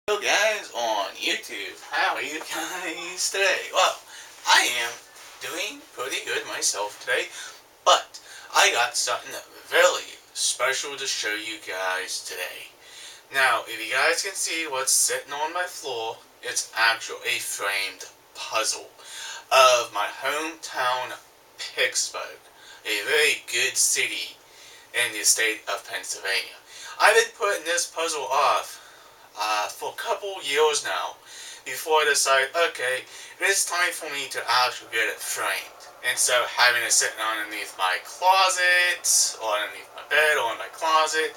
Hello guys on YouTube, how are you guys today? Well, I am doing pretty good myself today, but I got something really special to show you guys today. Now, if you guys can see what's sitting on my floor, it's actually a framed puzzle of my hometown Pittsburgh, a very good city in the state of Pennsylvania. I've been putting this puzzle off for a couple years now before I decided, okay, it's time for me to actually get it framed. Instead of having it sitting underneath my closet, or underneath my bed, or in my closet,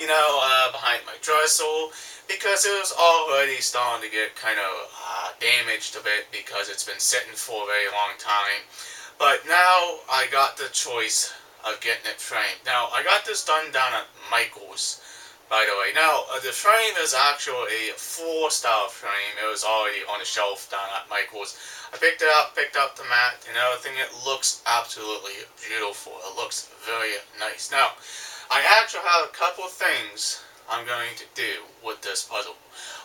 behind my dresser, because it was already starting to get kind of damaged a bit because it's been sitting for a very long time. But now I got the choice of getting it framed. Now, I got this done down at Michael's, by the way. Now, the frame is actually a floor-style frame. It was already on the shelf down at Michael's. I picked it up, picked up the mat, and everything. It looks absolutely beautiful. It looks very nice. Now, I actually have a couple things I'm going to do with this puzzle.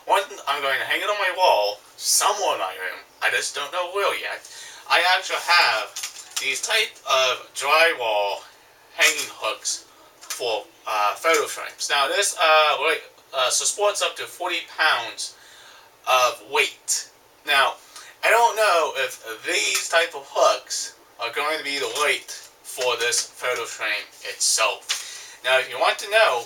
One, I'm going to hang it on my wall, somewhere in my room. I just don't know where yet. I actually have these type of drywall hanging hooks for photo frames. Now this supports up to 40 pounds of weight. Now, I don't know if these type of hooks are going to be the weight for this photo frame itself. Now, if you want to know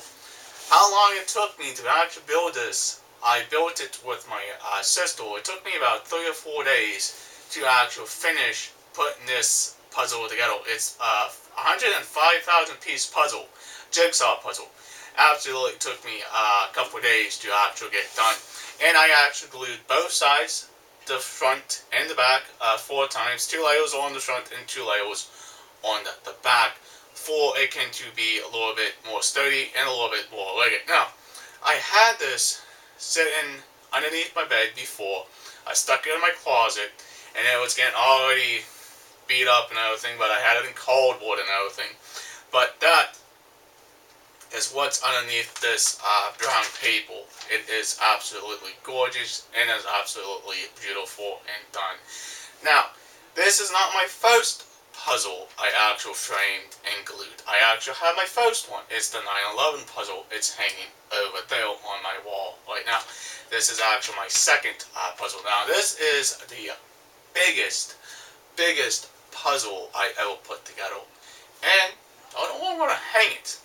how long it took me to actually build this, I built it with my sister. It took me about 3 or 4 days to actually finish putting this puzzle together. It's a 105,000 piece puzzle, Jigsaw puzzle. Absolutely took me a couple of days to actually get done. And I actually glued both sides, the front and the back, 4 times. 2 layers on the front and 2 layers on the back, for it can to be a little bit more sturdy and a little bit more rugged. Now, I had this sitting underneath my bed before. I stuck it in my closet, and it was getting already beat up and everything, but I had it in cardboard and everything. But that is what's underneath this brown paper. It is absolutely gorgeous and is absolutely beautiful and done. Now, this is not my first puzzle I actually framed and glued. I actually have my first one. It's the 9/11 puzzle. It's hanging over there on my wall right now. This is actually my second puzzle. Now, this is the biggest puzzle I ever put together. And I don't know where to hang it.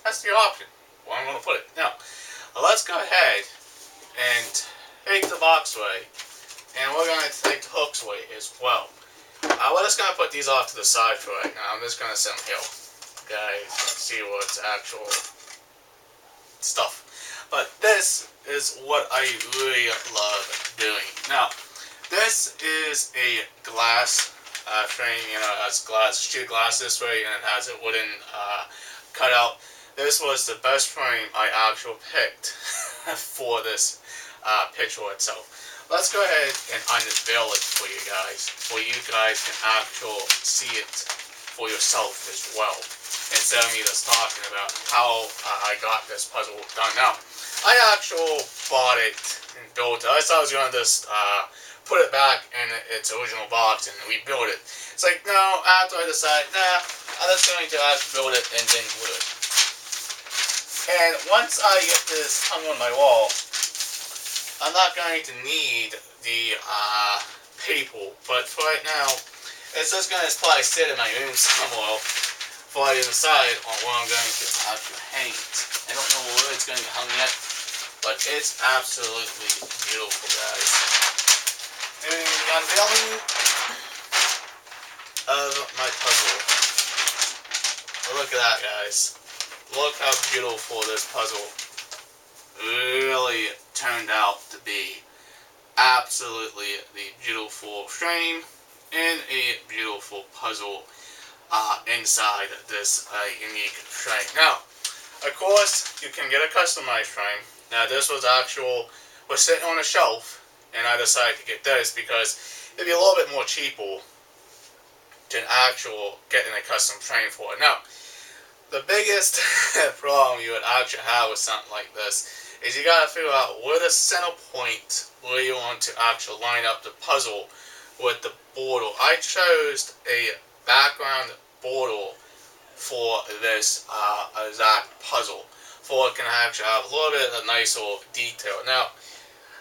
That's the option, where I'm going to put it. Now, let's go ahead and take the box away, and we're going to take the hooks away as well. We're just going to put these off to the side for right now. I'm just going to set them here. Guys, let's see what's actual stuff. But this is what I really love doing. Now, this is a glass frame. It has sheet glass this way, and it has a wooden cutout. This was the best frame I actually picked for this picture itself. Let's go ahead and unveil it for you guys, so you guys can actually see it for yourself as well, instead of me just talking about how I got this puzzle done. Now, I actually bought it and built it. I thought I was going to just put it back in its original box and rebuild it. It's like, no, after I decided, nah, I'm just going to actually build it and then glue it. And once I get this hung on my wall, I'm not going to need the paper, but for right now, it's just going to probably sit in my room somewhere before I decide on where I'm going to actually hang it. I don't know where it's going to be hung yet, but it's absolutely beautiful, guys. And the unveiling of my puzzle. Look at that, guys. Look how beautiful this puzzle really turned out to be. Absolutely the beautiful frame and a beautiful puzzle inside this unique frame. Now, of course, you can get a customized frame. Now, this was sitting on a shelf, and I decided to get this because it'd be a little bit more cheaper than actual getting a custom frame for it. Now, the biggest problem you would actually have with something like this is you gotta figure out where the center point where you want to actually line up the puzzle with the border. I chose a background border for this exact puzzle, for it can actually have a little bit of nice little detail. Now,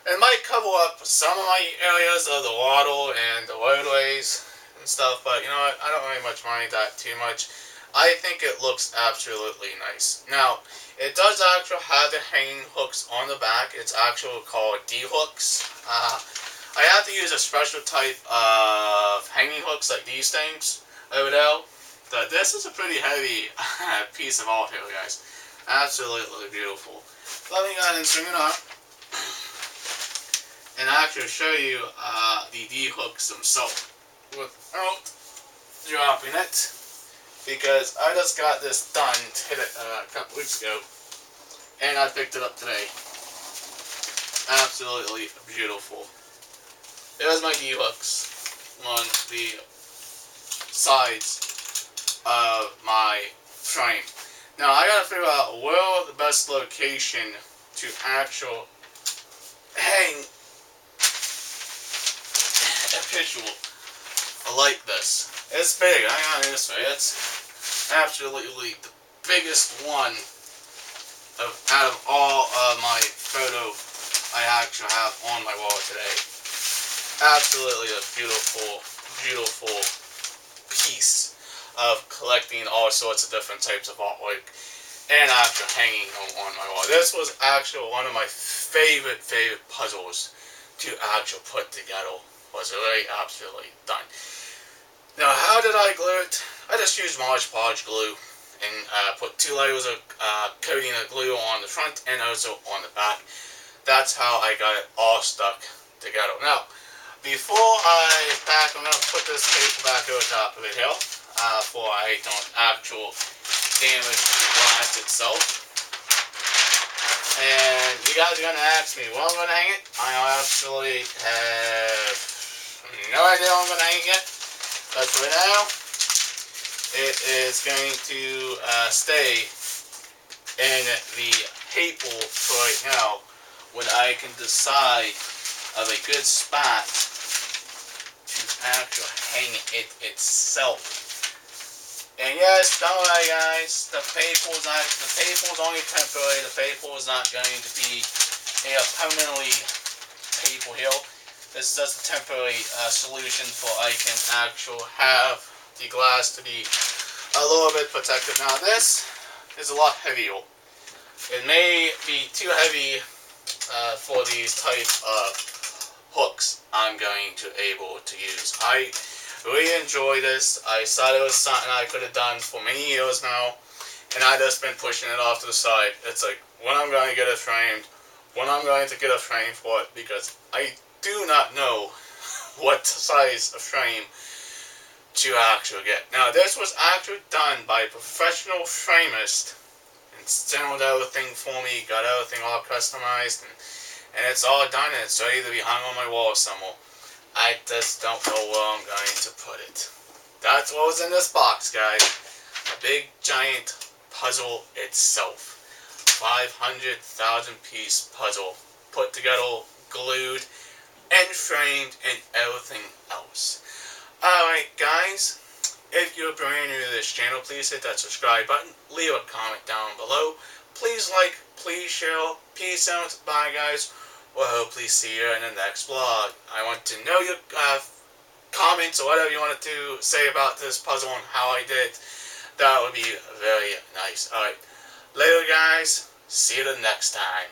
it might cover up some of my areas of the water and the roadways and stuff, but you know what, I don't really much mind that too much. I think it looks absolutely nice. Now, it does actually have the hanging hooks on the back. It's actually called D-hooks. I have to use a special type of hanging hooks like these things over there. But this is a pretty heavy piece of art here, guys. Absolutely beautiful. Let me go ahead and swing it up and actually show you the D-hooks themselves without dropping it, because I just got this done, hit it a couple weeks ago, and I picked it up today. Absolutely beautiful. There's my D-hooks on the sides of my frame. Now I gotta figure out where the best location to actually hang a picture like this. It's big, I got this way. It's absolutely the biggest one out of all of my photo I actually have on my wall today. Absolutely a beautiful, beautiful piece of collecting all sorts of different types of artwork and actually hanging them on my wall. This was actually one of my favorite puzzles to actually put together. Was really absolutely done. Now, how did I glue it? I just used Mod Podge glue and put 2 layers of coating of glue on the front and also on the back. That's how I got it all stuck together. Now, before I'm going to put this paper back over top of it here, before I don't actually damage the glass itself. And you guys are going to ask me where I'm going to hang it. I actually have no idea where I'm going to hang it yet. But for now, it is going to stay in the paper for right now, when I can decide of a good spot to actually hang it itself. And yes, don't worry guys, the paper is only temporary. The paper is not going to be a permanently paper here. This is just a temporary solution for I can actually have the glass to be a little bit protected. Now this is a lot heavier. It may be too heavy for these type of hooks I'm going to able to use. I really enjoy this. I thought it was something I could have done for many years now, and I just been pushing it off to the side. It's like, when I'm going to get it framed, when I'm going to get a frame for it, because I do not know what size of frame to actually get. Now this was actually done by a professional framist, and assembled everything for me, got everything all customized, and it's all done, and it's ready to be hung on my wall somewhere. I just don't know where I'm going to put it. That's what was in this box, guys. A big, giant puzzle itself. 500,000 piece puzzle. Put together, glued, and framed, and everything else. Alright, guys. If you're brand new to this channel, please hit that subscribe button. Leave a comment down below. Please like, please share. Peace out. Bye, guys. Well, hopefully see you in the next vlog. I want to know your comments or whatever you wanted to say about this puzzle and how I did it. That would be very nice. Alright, later guys. See you the next time.